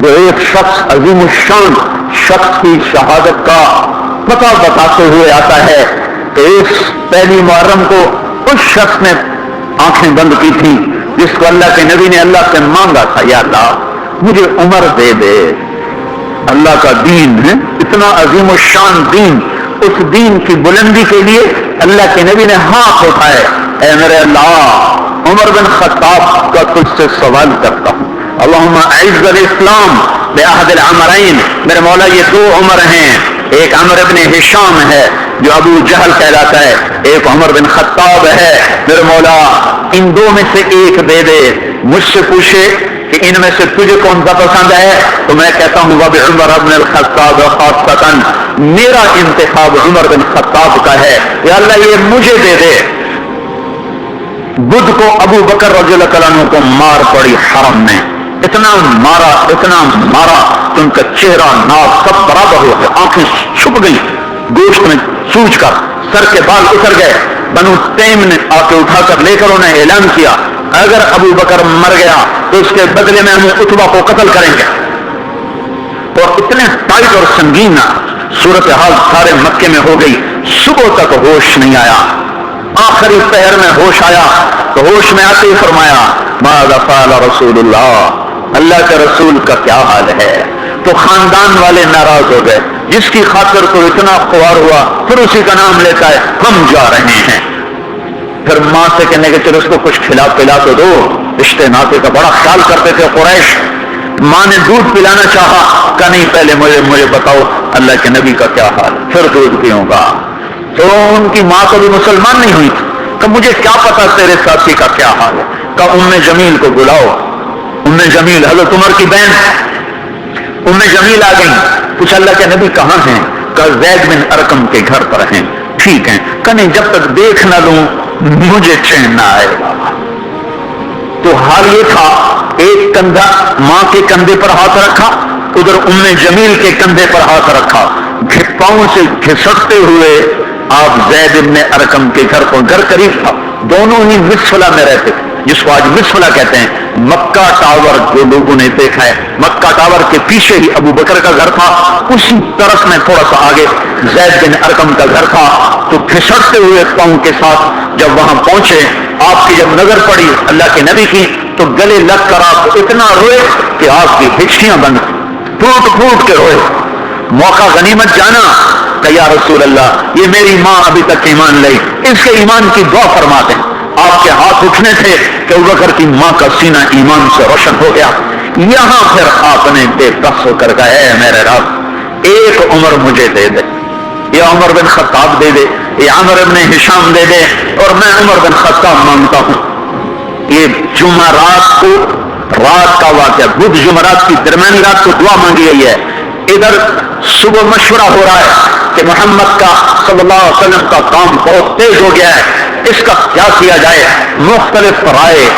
وہ ایک شخص عظیم الشان شخص کی شہادت کا پتہ بتاتے ہوئے آتا ہے کہ اس پہلی محرم کو اس شخص نے آنکھیں بند کی تھی جس کو اللہ کے نبی نے اللہ سے مانگا تھا، یا اللہ مجھے عمر دے دے۔ اللہ کا دین ہے اتنا عظیم الشان دین، اس دین کی بلندی کے لیے اللہ کے نبی نے ہاتھ اٹھائے، اے میرے اللہ عمر بن خطاب کا تجھ سے سوال کرتا ہوں، اللہم اعز الاسلام بعہد العمرین، میرے مولا یہ دو عمر ہیں، ایک عمر بن ہشام ہے جو ابو جہل کہلاتا ہے، ایک عمر بن خطاب ہے، میرے مولا ان دو میں سے ایک دے دے۔ مجھ سے پوچھے کہ ان میں سے تجھے کون سا پسند ہے تو میں کہتا ہوں وبعمر بن الخطاب خاصۃ، میرا انتخاب عمر بن خطاب کا ہے، یا اللہ یہ مجھے دے دے۔ بدھ کو ابو بکر رضی اللہ تعالیٰ عنہ کو مار پڑی حرم میں، اتنا مارا کہ ان کا چہرہ ناک سب برابر ہو گئے، آنکھیں چھپ گئی گوشت میں سوج کر، سر کے بال اتر گئے۔ بنو تیم نے آ کے اٹھا کر لے کر انہیں اعلان کیا اگر ابو بکر مر گیا تو اس کے بدلے میں ہم عتبہ کو قتل کریں گے۔ اور اتنے ٹائٹ اور سنگین صورتحال سارے مکے میں ہو گئی، صبح تک ہوش نہیں آیا، آخری پہر میں ہوش آیا تو ہوش میں آتے ہی فرمایا ماذا فعل رسول اللہ، اللہ کے رسول کا کیا حال ہے۔ تو خاندان والے ناراض ہو گئے، جس کی خاطر کو اتنا خوار ہوا پھر اسی کا نام لیتا ہے، ہم جا رہے ہیں۔ پھر ماں سے کہنے کے چلو اس کو کچھ کھلا پلا تو دو، رشتے ناطے کا بڑا خیال کرتے تھے قریش۔ ماں نے دودھ پلانا چاہا، کہ نہیں پہلے مجھے بتاؤ اللہ کے نبی کا کیا حال، پھر دودھ پیوں گا۔ تو ان کی ماں کبھی مسلمان نہیں ہوئی تھی، کہ مجھے کیا پتا تیرے ساتھی کا کیا حال ہے، کہ ام جمیل کو بلاؤ۔ ام جمیل حضرت عمر کی بہن ام جمیل آ گئی، کچھ اللہ کے نبی کہاں ہیں، کہ زید بن ارقم کے گھر پر ہیں۔ ٹھیک ہے، کہ نہیں جب تک دیکھ نہ لوں مجھے چین نہ آئے گا۔ تو حال یہ تھا، ایک کندھا ماں کے کندھے پر ہاتھ رکھا، ادھر ام جمیل کے کندھے پر ہاتھ رکھا، پاؤں سے گھسٹتے ہوئے آپ زید بن ارقم کے گھر کو، گھر قریب تھا، دونوں ہی مسفلہ میں رہتے تھے، جس کو آج مسفلہ کہتے ہیں۔ مکہ ٹاور جو لوگوں نے دیکھا ہے، مکہ ٹاور کے پیچھے ہی ابو بکر کا گھر تھا، اسی طرف میں تھوڑا سا آگے زید بن ارقم کا گھر تھا۔ تو گھسٹتے ہوئے پاؤں کے ساتھ جب وہاں پہنچے، آپ کی جب نظر پڑی اللہ کے نبی کی تو گلے لگ کر آپ اتنا روئے کہ آپ کی ہچکیاں بند، پھوٹ پھوٹ کے روئے۔ موقع غنیمت جانا کہ یا رسول اللہ یہ میری ماں ابھی تک ایمان لائی، اس کے ایمان کی دعا فرماتے ہیں۔ آپ کے ہاتھ اٹھنے تھے کہ ابوبکر کی ماں کا سینہ ایمان سے روشن ہو گیا۔ یہاں پھر آپ نے بے بس ہو کر کہا اے میرے رب ایک عمر مجھے دے دے، یہ عمر بن خطاب دے دے، یہ عمر بن ہشام دے دے، اور میں عمر بن خطاب مانگتا ہوں۔ یہ جمعرات کو رات کا واقعہ، بدھ جمعرات کی درمیانی رات کو دعا مانگی گئی ہے۔ ادھر صبح مشورہ ہو رہا ہے کہ محمد کا صلی اللہ علیہ وسلم کا کام بہت تیز ہو گیا ہے، اس کا کیا کیا جائے۔ مختلف رائے،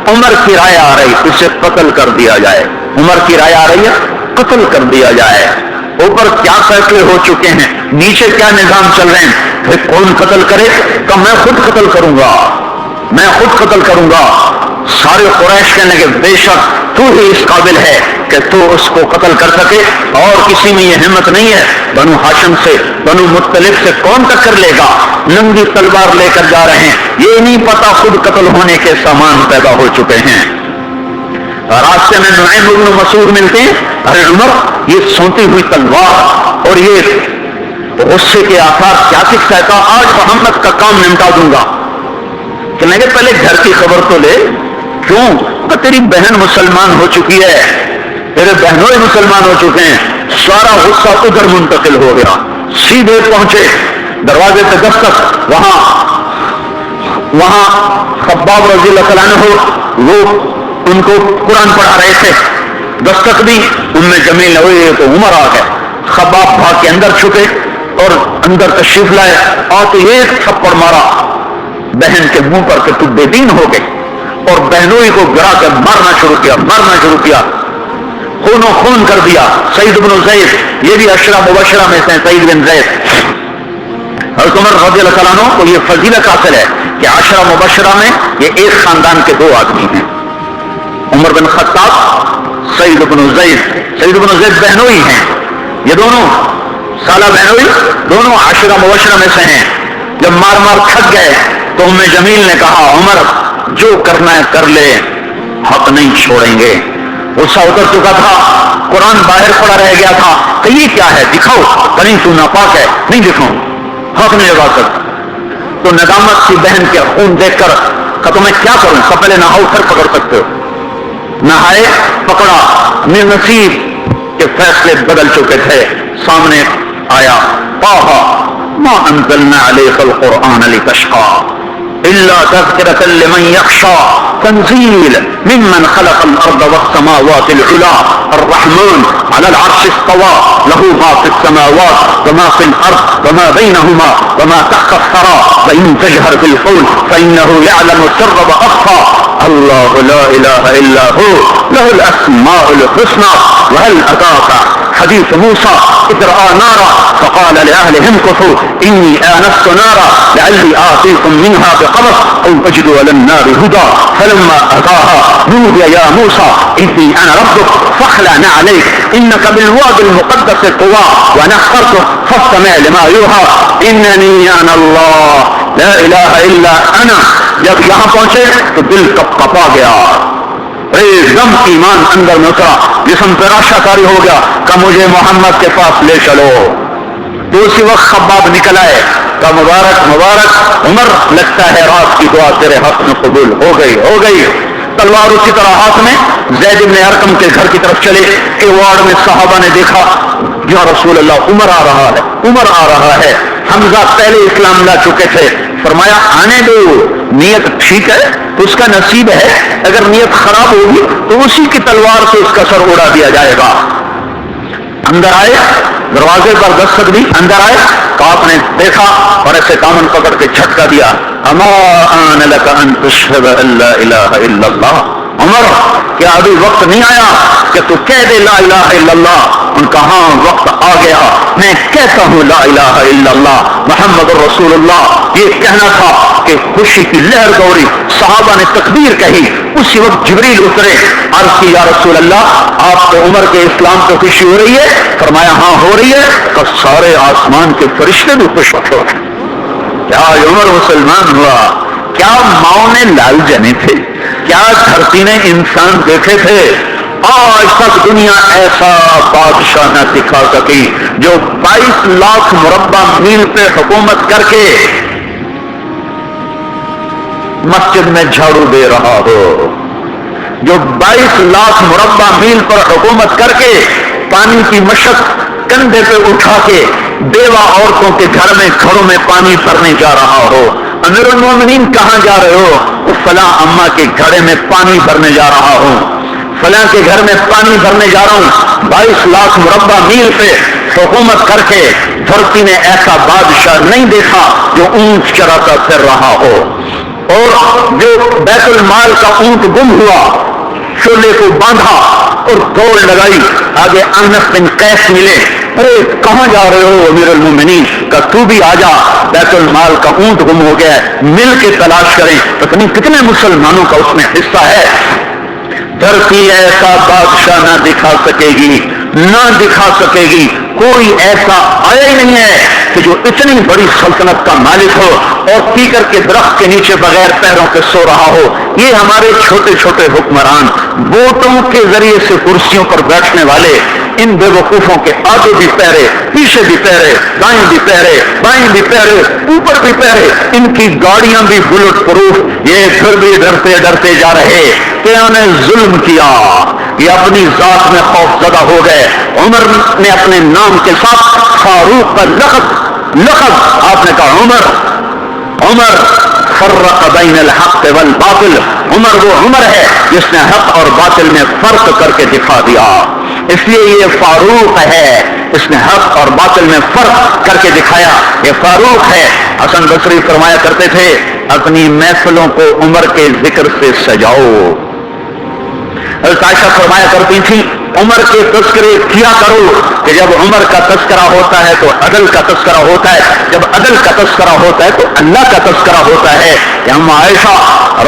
عمر کی رائے آ رہی اسے قتل کر دیا جائے، عمر کی رائے آ رہی ہے قتل کر دیا جائے۔ اوپر کیا فیصلے ہو چکے ہیں، نیچے کیا نظام چل رہے ہیں، پھر کون قتل کرے؟ کہ میں خود قتل کروں گا، میں خود قتل کروں گا۔ سارے قریش کہنے کہ بے شک تو ہی اس قابل ہے کہ تو اس کو قتل کر سکے، اور کسی میں یہ ہمت نہیں ہے۔ بنو ہاشم سے، بنو مطلب سے کون ٹکر لے گا؟ ننگی تلوار لے کر جا رہے ہیں، یہ نہیں پتا خود قتل ہونے کے سامان پیدا ہو چکے ہیں۔ راستے میں نعیم بن مسعود ملتے ہیں، ارے عمر یہ سونتی ہوئی تلوار اور یہ غصے کے آثار کیا کس کا، آج محمد کا کام نمٹا دوں گا۔ کہنے کہ پہلے گھر کی خبر تو لے، کیوں؟ کہ تیری بہن مسلمان ہو چکی ہے، تیرے بہنوں مسلمان ہو چکے ہیں۔ سارا غصہ ادھر منتقل ہو گیا، سیدھے پہنچے دروازے پہ دستک، وہاں خباب رضی اللہ عنہ ہو، وہ ان کو قرآن پڑھا رہے تھے، دستک دی، ان میں جمیل ہوئی تو عمر آ گئے۔ خباب بھاگ کے اندر چھپے اور اندر تشریف لائے، اور تو ایک تھپڑ مارا بہن کے منہ پر کہ تو بے دین ہو گئی، اور بہنوئی کو گرا کر مارنا شروع کیا، خون و خون کر دیا۔ سعید بن زید، یہ بھی عشرہ مبشرہ میں سے سعید بن زید، حضرت عمر رضی اللہ تعالیٰ عنہ کو یہ فضیلت حاصل ہے کہ عشرہ مبشرہ میں یہ ایک خاندان کے دو آدمی ہیں، عمر بن خطاب سعید بن زید بہنوئی ہیں، یہ دونوں سالہ بہنوئی دونوں عاشرہ مبشرہ میں سے ہیں. جب مار مار تھک گئے تو ام جمیل نے کہا عمر جو کرنا ہے کر لے، حق نہیں چھوڑیں گے. غصہ اتر چکا تھا، قرآن باہر پڑا رہ گیا تھا کہ یہ کیا ہے دکھاؤ، کہیں تو ناپاک ہے. نہیں دکھاؤں، حق نہیں لگا سکتا. تو ندامت کی بہن کے خون دیکھ کر کہ تو میں کیا کروں، کہ پہلے نہاؤ پھر پکڑ سکتے ہو. نہائے، پکڑا، امیر نصیب کے فیصلے بدل چکے تھے. سامنے آیا طٰہ ما انزلنا علیک القرآن لتشقی الا تذکرۃ لمن یخشی تنزیل ممن خلق الارض والسماوات العلی الرحمن علی العرش استوى له ما في السماوات وما في الارض وما بينهما وما تحت الثرى وان تجهر بالقول فانه يعلم السر واخفى الله لا اله الا هو له الاسماء الحسنى. وهل اتاك حديث موسى إذ رأى نارا فقال لأهلهم كثوا إني آنست نارا لعلي آتيكم منها بقبس أو أجد على النار هدى فلما أتاها نودي يا موسى إني أنا ربك فاخلع عليك إنك بالواد المقدس طوى وأنا اخترتك فاستمع لما يوحى إنني أنا الله لا إله إلا أنا. جب یہاں پہنچے تو دل کپا گیا، ایک دم ایمان اندر میں اترا، جسم پہ راشا کاری ہو گیا کہ مجھے محمد کے پاس لے چلو. تو اسی وقت خباب نکل آئے کہ مبارک مبارک عمر، لگتا ہے رات کی دعا تیرے حق میں قبول ہو گئی. تلوار اسی طرح ہاتھ میں زید بن ارقم کے گھر کی طرف چلے. ایوارڈ میں صحابہ نے دیکھا یا رسول اللہ عمر آ رہا ہے. حمزہ پہلے اسلام لا چکے تھے. فرمایا آنے دو، نیت ٹھیک ہے تو اس کا نصیب ہے، اگر نیت خراب ہوگی تو اسی کی تلوار سے اس کا سر اڑا دیا جائے گا. اندر آئے، دروازے پر دستک دی، اندر آئے تو آپ نے دیکھا اور ایسے دامن پکڑ کے جھٹکا دیا. اما آن لک ان تشہد ان لا الہ الا اللہ. عمر کیا ابھی وقت نہیں آیا کہ تو کہہ دے لا الہ الا اللہ؟ ان کا ہاں وقت آ گیا، میں کہتا ہوں لا الہ الا اللہ محمد رسول اللہ. یہ کہنا تھا کہ خوشی کی لہر دوڑی، صحابہ نے تکبیر کہی. اسی وقت جبریل اترے، عرض کی یا رسول اللہ آپ کو عمر کے اسلام پہ خوشی ہو رہی ہے؟ فرمایا ہاں ہو رہی ہے. تو سارے آسمان کے فرشتے بھی خوش ہو رہے. کیا عمر مسلمان ہوا؟ کیا ماؤں نے لال جنے تھے؟ کیا دھرتی نے انسان دیکھے تھے؟ آج تک دنیا ایسا بادشاہ نہ دکھا سکی جو 22 لاکھ مربع میل پہ حکومت کر کے مسجد میں جھاڑو دے رہا ہو، جو 22 لاکھ مربع میل پر حکومت کر کے پانی کی مشق کندھے پہ اٹھا کے بیوہ عورتوں کے گھروں میں پانی بھرنے جا رہا ہو. امیر المومنین کہاں جا رہے ہو؟ فلاں اماں کے گھڑے میں پانی بھرنے جا رہا ہوں، فلاں کے گھر میں پانی بھرنے جا رہا ہوں. 22 لاکھ مربع میل پہ حکومت کر کے دھرتی نے ایسا بادشاہ نہیں دیکھا جو اونٹ چراتا پھر رہا ہو. اور جو بیت المال کا اونٹ گم ہوا، شولے کو باندھا اور دوڑ لگائی، آگے انس بن قیس ملے. ارے کہاں جا رہے ہو امیر المومنین؟ کہ تو بھی آ جا، بیت المال کا اونٹ گم ہو گیا ہے، مل کے تلاش کریں. پتہ نہیں کتنے مسلمانوں کا اس میں حصہ ہے. دھرتی ایسا بادشاہ نہ دکھا سکے گی، کوئی ایسا آیا ہی نہیں ہے کہ جو اتنی بڑی سلطنت کا مالک ہو اور پیکر کے درخت کے نیچے بغیر پیروں کے سو رہا ہو. یہ ہمارے چھوٹے چھوٹے حکمران، ووٹوں کے ذریعے سے کرسیوں پر بیٹھنے والے، ان بے وقوفوں کے آگے بھی پیرے، پیچھے بھی پیرے، دائیں بھی پیرے، بائیں بھی پیرے، اوپر بھی پیرے، ان کی گاڑیاں بھی بلٹ پروف، یہ پھر بھی ڈرتے جا رہے کہ انہیں ظلم کیا. یہ اپنی ذات میں خوف زدہ ہو گئے. عمر نے اپنے نام کے ساتھ فاروق کا لقب آپ نے کہا عمر فرق بین الحق والباطل. عمر وہ عمر ہے جس نے حق اور باطل میں فرق کر کے دکھا دیا، اس لیے یہ فاروق ہے، اس نے حق اور باطل میں فرق کر کے دکھایا، یہ فاروق ہے. حسن بصری فرمایا کرتے تھے اپنی محفلوں کو عمر کے ذکر سے سجاؤ. حضرت عائشہ فرمایا کرتی تھی عمر کے تذکرے کیا کرو کہ جب عمر کا تذکرہ ہوتا ہے تو عدل کا تذکرہ ہوتا ہے، جب عدل کا تذکرہ ہوتا ہے تو اللہ کا تذکرہ ہوتا ہے. کہ ہم عائشہ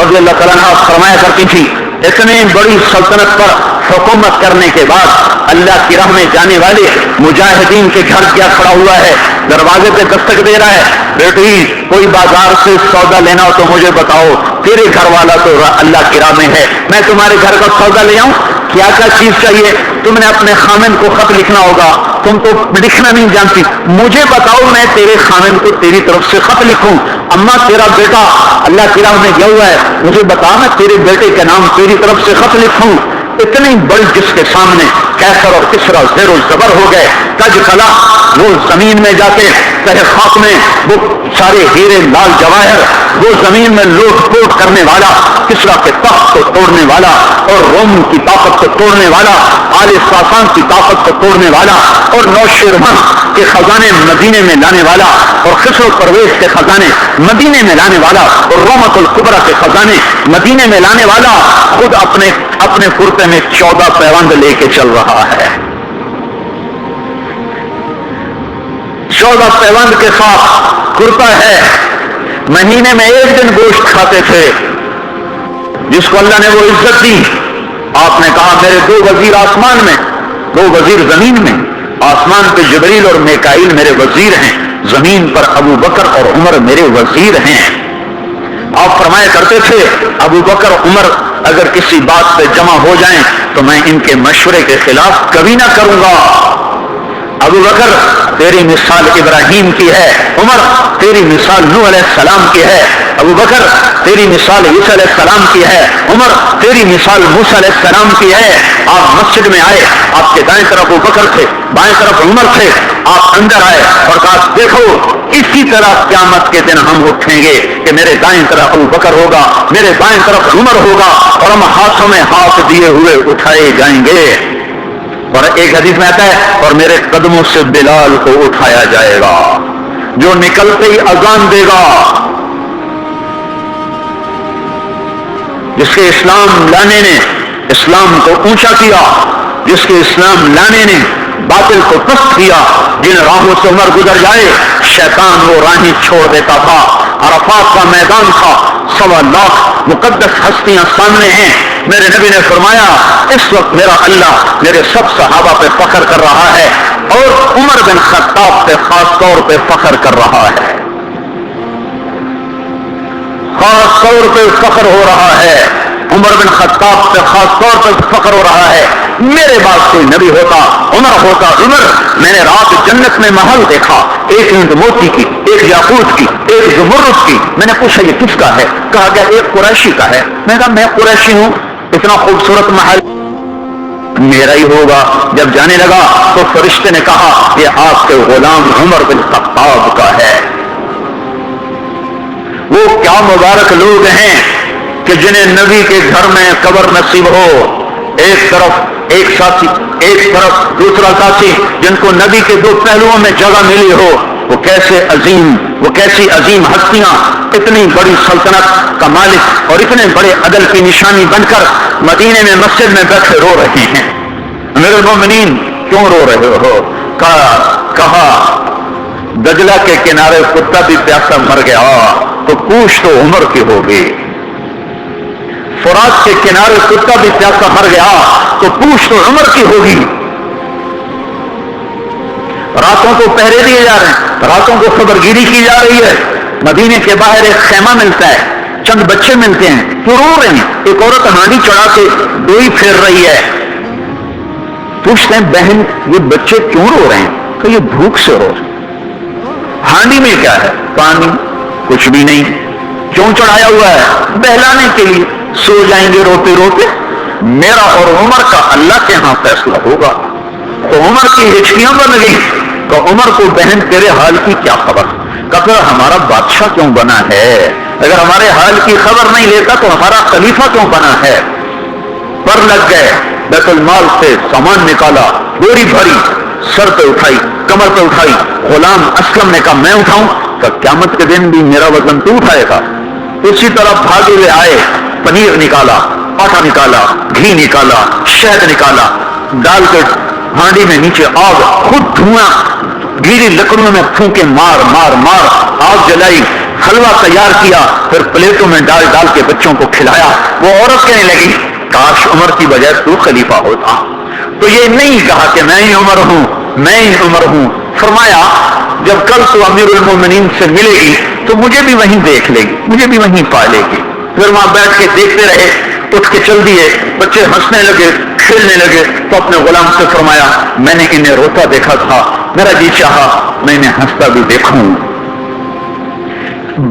رضی اللہ تعالیٰ عنہ فرمایا کرتی تھی اتنی بڑی سلطنت پر حکومت کرنے کے بعد اللہ کی راہ میں جانے والے مجاہدین کے گھر کیا کھڑا ہوا ہے، دروازے پہ دستک دے رہا ہے، بیٹی کوئی بازار سے سودا لینا ہو تو مجھے بتاؤ، تیرے گھر والا تو اللہ کی راہ میں ہے، میں تمہارے گھر کا سودا لے آؤں، کیا کیا چیز چاہیے؟ تم نے اپنے خامن کو خط لکھنا ہوگا، تم تو لکھنا نہیں جانتی، مجھے بتاؤ میں تیرے خامن کو تیری طرف سے خط لکھوں، اما تیرا بیٹا اللہ کی راہ میں گیا ہوا ہے، مجھے بتا میں تیرے بیٹے کے نام تیری طرف سے خط لکھوں۔ اتنی بڑی جس کے سامنے کیسر اور کسرا زیر و زبر ہو گئے، تج کلا وہ زمین میں جا کے تہ خاک میں وہ سارے ہیرے لال جواہر، وہ زمین میں لوٹ پوٹ کرنے والا، کسرا کے تخت کو توڑنے والا اور روم کی طاقت کو توڑنے والا، آل ساسان کی طاقت کو توڑنے والا اور نوشیروان کے خزانے مدینے میں لانے والا اور خسرو پرویز کے خزانے مدینے میں لانے والا اور رومت الکبرا کے خزانے مدینے میں لانے والا خود اپنے کرتے میں 14 پیوند لے کے چل رہا ہے، 14 پیوند کے ساتھ کرتا ہے، مہینے میں ایک دن گوشت کھاتے تھے، جس کو اللہ نے وہ عزت دی۔ آپ نے کہا میرے 2 وزیر آسمان میں، 2 وزیر زمین میں، آسمان پہ جبریل اور میکائیل میرے وزیر ہیں، زمین پر ابو بکر اور عمر میرے وزیر ہیں۔ آپ فرمایا کرتے تھے ابو بکر عمر اگر کسی بات پہ جمع ہو جائیں تو میں ان کے مشورے کے خلاف کبھی نہ کروں گا۔ ابو بکر تیری مثال ابراہیم کی ہے، عمر تیری مثال نوح علیہ السلام کی ہے، ابو بکر تیری مثال عیسیٰ علیہ السلام کی ہے، عمر تیری مثال موسیٰ علیہ السلام کی ہے۔ آپ مسجد میں آئے، آپ کے دائیں طرف ابو بکر تھے، بائیں طرف عمر تھے، آپ اندر آئے اور کہا دیکھو اسی طرح قیامت کے دن ہم اٹھیں گے کہ میرے دائیں طرف ابو بکر ہوگا، میرے بائیں طرف عمر ہوگا اور ہم ہاتھوں میں ہاتھ دیے ہوئے اٹھائے جائیں گے۔ اور ایک حدیث میں آتا ہے اور میرے قدموں سے بلال کو اٹھایا جائے گا، جو نکلتے ہی اذان دے گا، جس کے اسلام لانے نے اسلام کو اونچا کیا، جس کے اسلام لانے نے باطل کو پست کیا، جن راہوں سے عمر گزر جائے شیطان وہ راہیں چھوڑ دیتا تھا۔ عرفات کا میدان تھا، 1.25 لاکھ مقدس ہستیاں سامنے ہیں، میرے نبی نے فرمایا اس وقت میرا اللہ میرے سب صحابہ پہ فخر کر رہا ہے اور عمر بن خطاب پہ خاص طور پہ فخر کر رہا ہے، خاص طور پہ فخر ہو رہا ہے، عمر بن خطاب پہ خاص طور پہ فخر ہو رہا ہے۔ میرے بعد کوئی نبی ہوتا عمر ہوتا عمر، میں نے رات جنت میں محل دیکھا، ایک اینٹ موتی کی، ایک یاقوت کی، ایک زمرد کی، میں نے پوچھا یہ کس کا ہے؟ کہا گیا ایک قریشی کا ہے، میں کہا میں قریشی ہوں، اتنا خوبصورت محل میرا ہی ہوگا۔ جب جانے لگا تو فرشتے نے کہا یہ آپ کے غلام عمر بن خطاب کا ہے۔ وہ کیا مبارک لوگ ہیں کہ جنہیں نبی کے گھر میں قبر نصیب ہو، ایک طرف ایک ساتھی، ایک طرف دوسرا ساتھی، جن کو نبی کے 2 پہلوؤں میں جگہ ملی ہو، وہ کیسی عظیم ہستیاں اتنی بڑی سلطنت کا مالک اور اتنے بڑے عدل کی نشانی بن کر مدینے میں مسجد میں بیٹھے رو رہے ہیں۔ امیر المومنین کیوں رو رہے ہو؟ کہا دجلہ کے کنارے کتا بھی پیاسا مر گیا تو پوچھ تو عمر کی ہوگی، فرات کے کنارے کتا بھی پیاسا مر گیا تو پوچھ تو عمر کی ہوگی۔ راتوں کو پہرے دیے جا رہے ہیں، راتوں کو خبرگیری کی جا رہی ہے، مدینے کے باہر ایک خیمہ ملتا ہے، چند بچے ملتے ہیں، تو رو رہے ہیں، ایک عورت ہانڈی چڑھا کے ڈوئی پھیر رہی ہے، پوچھتے ہیں بہن یہ بچے کیوں رو رہے ہیں؟ کہ یہ بھوک سے رو رہے ہیں۔ ہانڈی میں کیا ہے؟ پانی، کچھ بھی نہیں، کیوں چڑھایا ہوا ہے؟ بہلانے کے لیے، سو جائیں گے روتے روتے، میرا اور عمر کا اللہ کے ہاں فیصلہ ہوگا۔ تو عمر کی ہچکیاں بن گئی، تو عمر کو بہن تیرے حال کی کیا خبر؟ کہ ہمارا بادشاہ کیوں بنا ہے؟ اگر ہمارے حال کی خبر نہیں لیتا تو ہمارا خلیفہ کیوں بنا ہے؟ پر لگ گئے، بیت المال سے سامان نکالا، بوری بھری، سر پہ اٹھائی، کمر پہ اٹھائی، غلام اسلم نے کہا میں اٹھاؤں؟ کہ قیامت کے دن بھی میرا وزن تو اٹھائے گا۔ اسی طرح بھاگے ہوئے آئے، پنیر نکالا، آٹا نکالا، گھی نکالا، شہد نکالا، ڈال کے ہانڈی میں نیچے آگ، خود دھواں گیلی لکڑیوں میں پھونکے مار مار مار آگ جلائی، حلوہ تیار کیا، پھر پلیٹوں میں ڈال ڈال کے بچوں کو کھلایا۔ وہ عورت کہنے لگی کاش عمر کی بجائے تو خلیفہ ہوتا. تو یہ نہیں کہا کہ میں ہی عمر ہوں، میں ہی عمر ہوں. فرمایا جب کل تو امیر المومنین سے ملے گی تو مجھے بھی وہیں دیکھ لے گی، مجھے بھی وہیں پا لے گی. پھر وہاں بیٹھ کے دیکھتے رہے. اٹھ کے چل دیے. بچے ہنسنے لگے، کھیلنے لگے. تو اپنے غلام سے فرمایا میں نے انہیں روتا دیکھا تھا، میرا جی چاہا میں انہیں ہنستا بھی دیکھوں.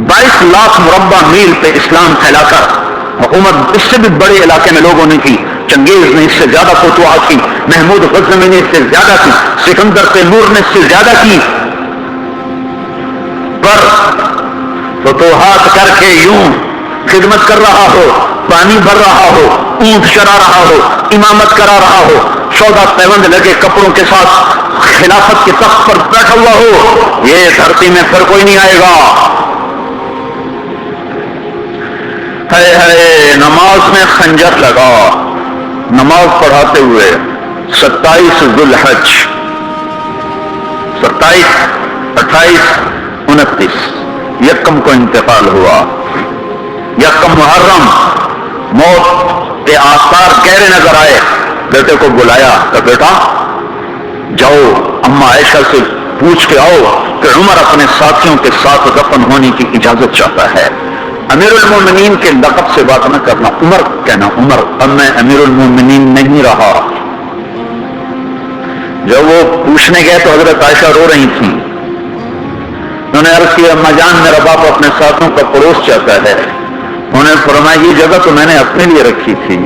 22 لاکھ مربع میل پہ اسلام پھیلا کر حکومت اس سے بھی بڑے علاقے میں لوگوں نے کی. چنگیز نے اس سے زیادہ فتوحات کی، محمود غزنوی نے اس سے زیادہ کی، سکندر تیمور نے اس سے زیادہ کی. پر فتوحات کر کے یوں خدمت کر رہا ہو، پانی بھر رہا ہو، اونٹ چرا رہا ہو، امامت کرا رہا ہو، سودا پیوند لگے کپڑوں کے ساتھ خلافت کے تخت پر بیٹھا ہوا ہو، یہ دھرتی میں پھر کوئی نہیں آئے گا. ہے نماز میں خنجر لگا. نماز پڑھاتے ہوئے 27 ذوالحج، 27، 28، 29 یکم کو انتقال ہوا. یکم محرم موت کے آثار گہرے نظر آئے. بیٹے کو بلایا کہ بیٹا جاؤ اما عائشہ سے پوچھ کے آؤ کہ عمر اپنے ساتھیوں کے ساتھ دفن ہونے کی اجازت چاہتا ہے. امیر المومنین کے لقب سے بات نہ کرنا، عمر کہنا. عمر اب میں امیر المومنین نہیں رہا. جب وہ پوچھنے گئے تو حضرت عائشہ رو رہی تھیں. انہوں نے عرض کیا اما جان میرا باپ اپنے ساتھوں کا پڑوس چاہتا ہے. انہوں نے فرمایا یہ جگہ تو میں نے اپنے لیے رکھی تھی،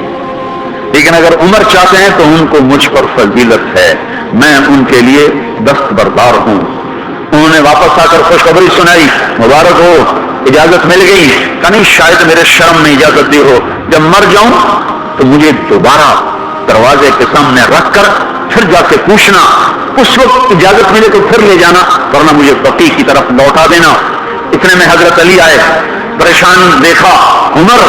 لیکن اگر عمر چاہتے ہیں تو ان کو مجھ پر فضیلت ہے، میں ان کے لیے دستبردار ہوں. انہوں نے واپس آ کر خوشخبری سنائی، مبارک ہو اجازت مل گئی. کہ نہیں شاید میرے شرم میں اجازت دی ہو، جب مر جاؤں تو مجھے دوبارہ دروازے کے سامنے رکھ کر پھر جا کے پوچھنا، اس وقت اجازت ملے تو پھر لے جانا، ورنہ مجھے بقی کی طرف لوٹا دینا. اتنے میں حضرت علی آئے، پریشان دیکھا. عمر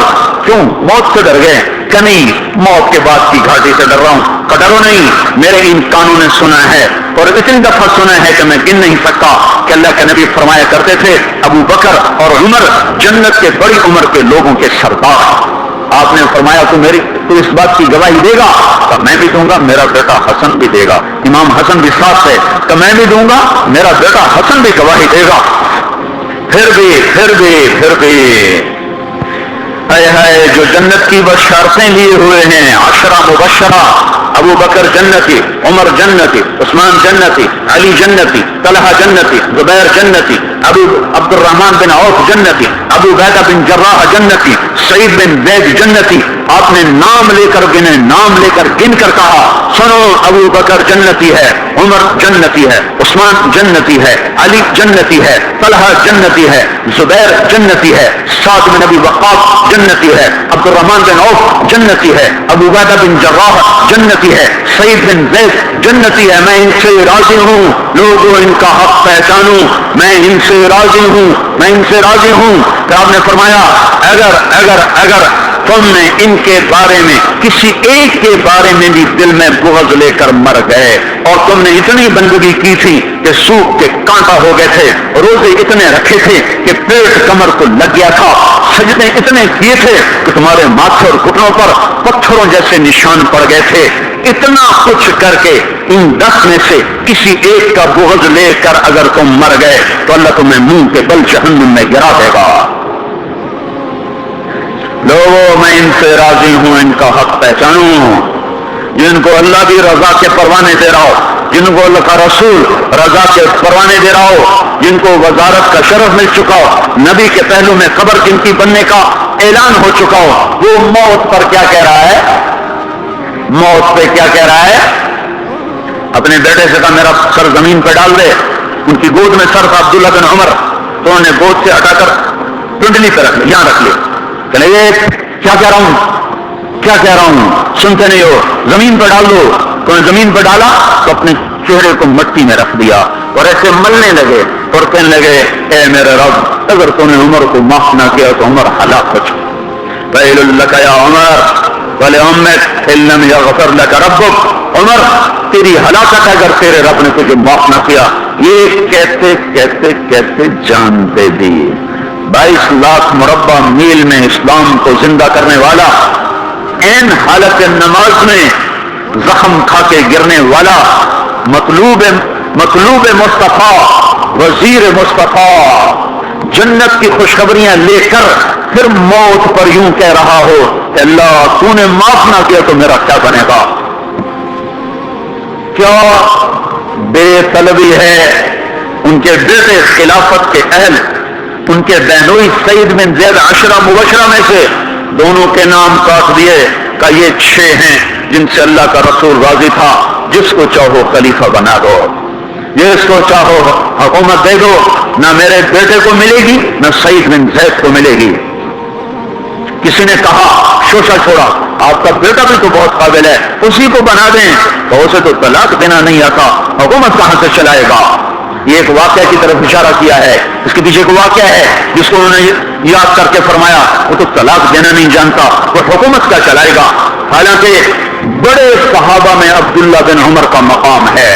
کیوں موت سے ڈر گئے؟ کہ نہیں موت کے بعد کی گھاٹی سے ڈر رہا ہوں. کہ ڈرو نہیں، میرے ان کانوں نے سنا ہے اور اتنی دفعہ سنا ہے کہ میں گن نہیں سکتا کہ اللہ کے نبی فرمایا کرتے تھے ابو بکر اور عمر جنت کے بڑی عمر کے لوگوں کے سردار. آپ نے فرمایا تو اس بات کی گواہی دے گا؟ تو میں بھی دوں گا، میرا بیٹا حسن بھی دے گا. امام حسن بھی ساتھ ہے. تو میں بھی دوں گا، میرا بیٹا حسن بھی گواہی دے گا. پھر بھی ہے جو جنت کی بشارتیں لیے ہوئے ہیں، 10 مبشرہ. ابو بکر جنتی، عمر جنتی، عثمان جنتی، علی جنتی، طلحہ جنتی، زبیر جنتی، ابو عبد الرحمن بن عوف جنتی، ابو عبیدہ بن جراح جنتی، سعید بن زید جنتی. آپ نے نام لے کر گنے، نام لے کر گن کر کہا سنو ابو بکر جنتی ہے، عمر جنتی ہے، عثمان جنتی ہے، علی جنتی ہے، طلحہ جنتی ہے، زبیر جنتی ہے، سعد بن ابی وقاص جنتی ہے، عبد الرحمن بن عوف جنتی ہے، ابو عبیدہ بن جراح جنتی ہے، سعید بن زید جنتی ہے. میں ان سے راضی ہوں، لوگوں ان کا حق پہچانوں، میں ان سے راضی ہوں، میں ان سے راضی ہوں. کہ آپ نے فرمایا اگر تم نے ان کے بارے میں کسی ایک کے بارے میں بھی دل میں بغض لے کر مر گئے اور تم نے اتنی بندگی کی تھی کہ سوکھ کے کانٹا ہو گئے تھے، روزے اتنے رکھے تھے کہ پیٹ کمر کو لگ گیا تھا، سجدے اتنے کیے تھے کہ تمہارے ماتھے اور گھٹنوں پر پتھروں جیسے نشان پڑ گئے تھے، اتنا کچھ کر کے ان 10 میں سے کسی ایک کا بغض لے کر اگر تم مر گئے تو اللہ تمہیں منہ کے بل جہنم میں گرا دے گا. لوگوں میں ان سے راضی ہوں، ان کا حق پہچانوں. جن کو اللہ کی رضا کے پروانے دے رہا ہو، جن کو اللہ کا رسول رضا کے پروانے دے رہا ہو، جن کو وزارت کا شرف مل چکا ہو، نبی کے پہلو میں قبر جن کی بننے کا اعلان ہو چکا ہو، وہ موت پر کیا کہہ رہا ہے؟ موت پہ کیا کہہ رہا ہے؟ اپنے بیٹے سے کہا میرا سر زمین پہ ڈال دے. ان کی گود میں سر تھا عبداللہ بن عمر، تو انہوں نے گود سے ہٹا کر ٹنڈلی پہ رکھ لیا، یہاں رکھ لیا. کیا کہہ رہا ہوں سنتے نہیں ہو، زمین پہ ڈال دو. تو انہیں زمین پہ ڈالا تو اپنے چہرے کو مٹی میں رکھ دیا اور ایسے ملنے لگے اور کہنے لگے اے میرے رب اگر تو نے عمر کو معاف نہ کیا تو عمر ہلاک ہو چکا. ویل لک یا عمر ولامک ان لم یغفر لک ربک. عمر تیری ہلاکت ہے اگر تیرے رب نے تجھے معاف نہ کیا. یہ کہتے جان دے دی. 22 لاکھ مربع میل میں اسلام کو زندہ کرنے والا این حالت نماز میں زخم کھا کے گرنے والا مطلوب مصطفیٰ، وزیر مصطفیٰ، جنت کی خوشخبریاں لے کر پھر موت پر یوں کہہ رہا ہو کہ اللہ تو نے معاف نہ کیا تو میرا کیا بنے گا؟ کیا بے طلبی ہے ان کے بیٹے خلافت کے اہل، ان کے بہنوئی سعید بن زید عشرہ مبشرہ میں سے دونوں کے نام کاٹ دیے کہ یہ 6 ہیں جن سے اللہ کا رسول راضی تھا، جس کو چاہو خلیفہ بنا دو، جس کو چاہو حکومت دے دو، نہ میرے بیٹے کو ملے گی نہ سعید بن زید کو ملے گی۔ کسی نے کہا شوشہ چھوڑا، آپ کا بیٹا بھی تو بہت قابل ہے، اسی کو بنا دیں، تو اسے تو طلاق دینا نہیں آتا، حکومت کہاں سے چلائے گا؟ یہ ایک واقعہ کی طرف اشارہ کیا ہے، اس کے پیچھے ایک واقعہ ہے جس کو انہوں نے یاد کر کے فرمایا وہ تو طلاق دینا نہیں جانتا، وہ حکومت کیا چلائے گا؟ حالانکہ بڑے صحابہ میں عبداللہ بن عمر کا مقام ہے۔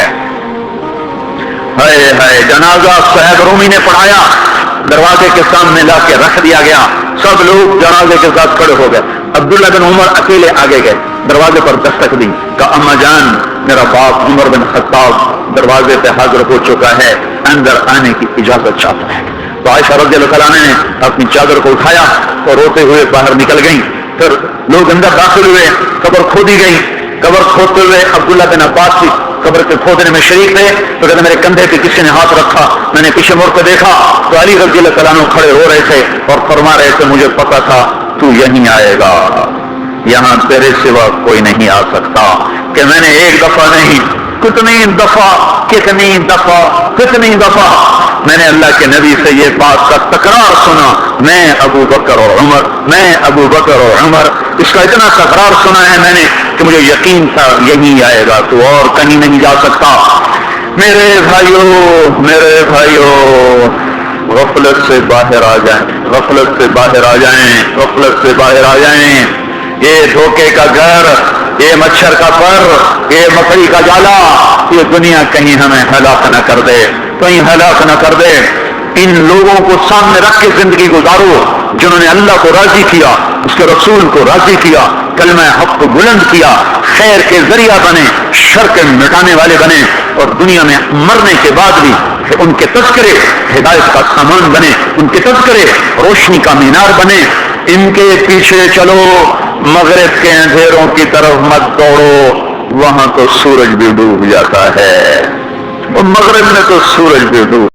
ہائے ہائے، جنازہ صہیب رومی نے پڑھایا، دروازے کے سامنے لا کے رکھ دیا گیا، سب لوگ جنازے کے ساتھ کھڑے ہو گئے، عبداللہ بن عمر اکیلے آگے گئے، دروازے پر دستک دی، کہا اما جان میرا باپ عمر بن خطاب دروازے پہ حاضر ہو چکا ہے، اندر آنے کی اجازت چاہتا ہے۔ تو عائشہ رضی اللہ عنہا نے اپنی چادر کو اٹھایا اور روتے ہوئے باہر نکل گئیں۔ پھر لوگ اندر داخل ہوئے، قبر کھودی گئی، قبر کھودتے ہوئے عبداللہ بن عباس کی قبر کے کھودنے میں شریک تھے، تو کہتے میرے کندھے پہ کسی نے ہاتھ رکھا، میں نے پیچھے مڑ کے دیکھا تو علی رضی اللہ عنہ کھڑے ہو رہے تھے اور فرما رہے تھے مجھے پتا تھا تو یہیں آئے گا، یہاں تیرے سوا کوئی نہیں آ سکتا۔ کہ میں نے ایک دفعہ نہیں کتنی دفعہ میں نے اللہ کے نبی سے یہ بات کا تکرار سنا، میں ابو بکر اور عمر، اس کا اتنا تکرار سنا ہے میں نے کہ مجھے یقین تھا یہیں آئے گا، تو اور کہیں نہیں جا سکتا۔ میرے بھائیوں غفلت سے باہر آ جائیں، یہ دھوکے کا گھر، یہ مچھر کا پر، یہ مکڑی کا جالا، یہ دنیا کہیں ہمیں ہلاک نہ کر دے۔ ان لوگوں کو سامنے رکھ کے زندگی گزارو جنہوں نے اللہ کو راضی کیا، اس کے رسول کو راضی کیا، کلمہ حق کو بلند کیا، خیر کے ذریعہ بنے، شر کے مٹانے والے بنے، اور دنیا میں مرنے کے بعد بھی ان کے تذکرے ہدایت کا سامان بنے، ان کے تذکرے روشنی کا مینار بنے۔ ان کے پیچھے چلو، مغرب کے اندھیروں کی طرف مت دوڑو، وہاں تو سورج بھی ڈوب جاتا ہے، اور مغرب میں تو سورج بھی ڈوب